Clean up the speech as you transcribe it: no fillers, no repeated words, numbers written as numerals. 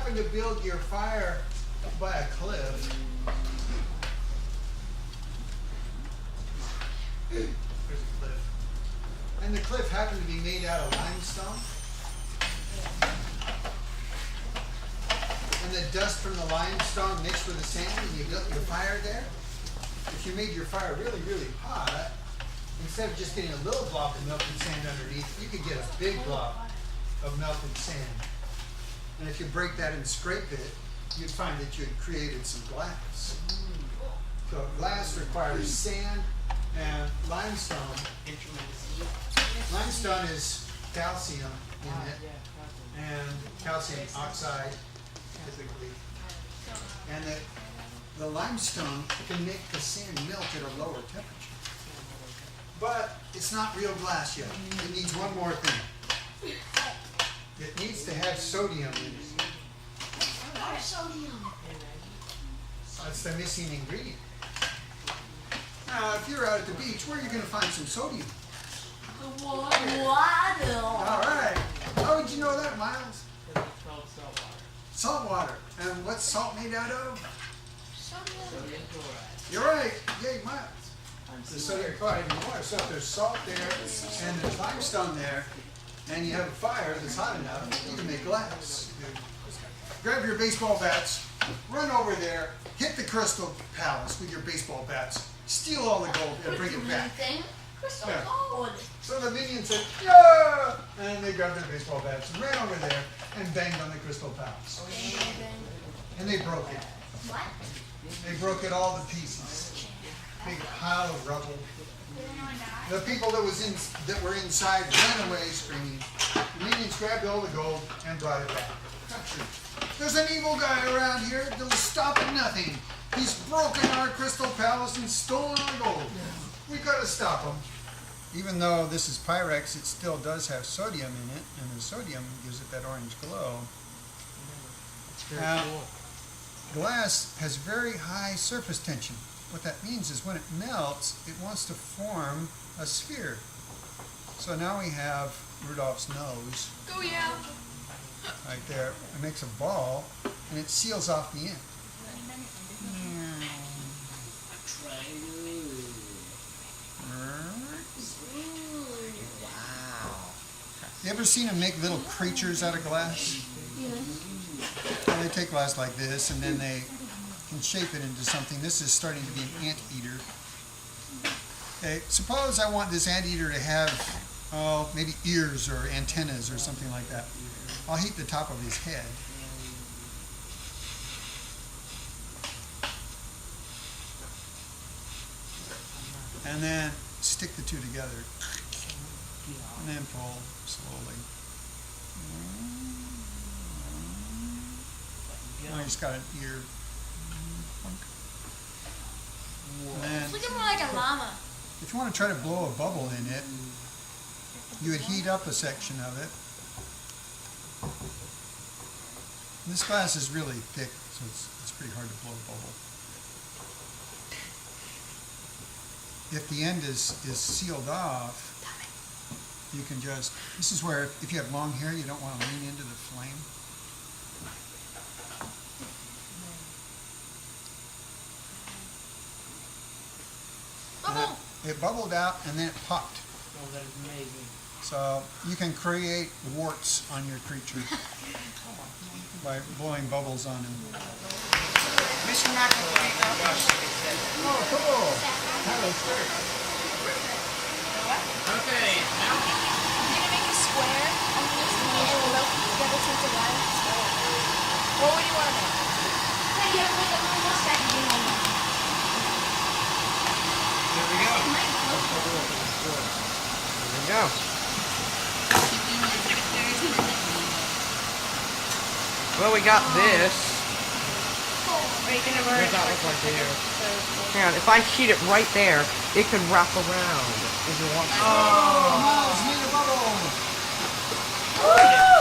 happen to build your fire by a cliff, there's a cliff, and the cliff happened to be made out of limestone, and the dust from the limestone mixed with the sand, and you built your fire there, if you made your fire really, really hot, instead of just getting a little block of melted sand underneath, you could get a big block of melted sand. And if you break that and scrape it, you'd find that you had created some glass. So glass requires sand and limestone. Limestone is calcium in it, and calcium oxide typically. And the limestone can make the sand melt at a lower temperature. But it's not real glass yet. It needs one more thing. It needs to have sodium in it. What's sodium? That's the missing ingredient. Now, if you're out at the beach, where are you going to find some sodium? The water. All right. How would you know that, Miles? It's called salt water. Salt water. And what's salt made out of? Sodium chloride. You're right. Yay, Miles. The sodium chloride in the water. So if there's salt there and there's limestone there, and you have a fire that's hot enough, you can make glass. Grab your baseball bats, run over there, hit the Crystal Palace with your baseball bats, steal all the gold, and bring it back. Crystal Yeah. gold. So the minions said, yeah! And they grabbed their baseball bats and ran over there and banged on the Crystal Palace. And they broke it. What? They broke it all to pieces. Big pile of rubble. The people that were inside ran away screaming. The minions grabbed all the gold and brought it back. There's an evil guy around here that'll stop at nothing. He's broken our Crystal Palace and stolen our gold. We gotta stop him. Even though this is Pyrex, it still does have sodium in it, and the sodium gives it that orange glow. It's very Now, cool. glass has very high surface tension. What that means is when it melts, it wants to form a sphere. So now we have Rudolph's nose Oh yeah. right there. It makes a ball, and it seals off the end. You ever seen them make little creatures out of glass? Yes. Well, they take glass like this, and then they can shape it into something. This is starting to be an anteater. Okay, suppose I want this anteater to have, oh, maybe ears or antennas or something like that. I'll heat the top of his head. And then stick the two together. And then pull slowly. Now he's got an ear. And then, It's looking more like a llama. if you want to try to blow a bubble in it, you would heat up a section of it. This glass is really thick, so it's pretty hard to blow a bubble. If the end is sealed off, you can just, this is where if you have long hair, you don't want to lean into the flame. Bubble. It bubbled out and then it popped. Oh, that is amazing. So you can create warts on your creature by blowing bubbles on him. Mr. McAvoy. Oh, cool. That looks great. Okay, now You're gonna make a square on this and then you'll melt it together so it's a line. What would you want to make? Hey, you have like a little mustache you know. There we go. there we go. Well, we got this. Are you gonna What does that look like here? Hang on, if I heat it right there, it could wrap around if you want to. Oh, Miles made a bubble. Woo!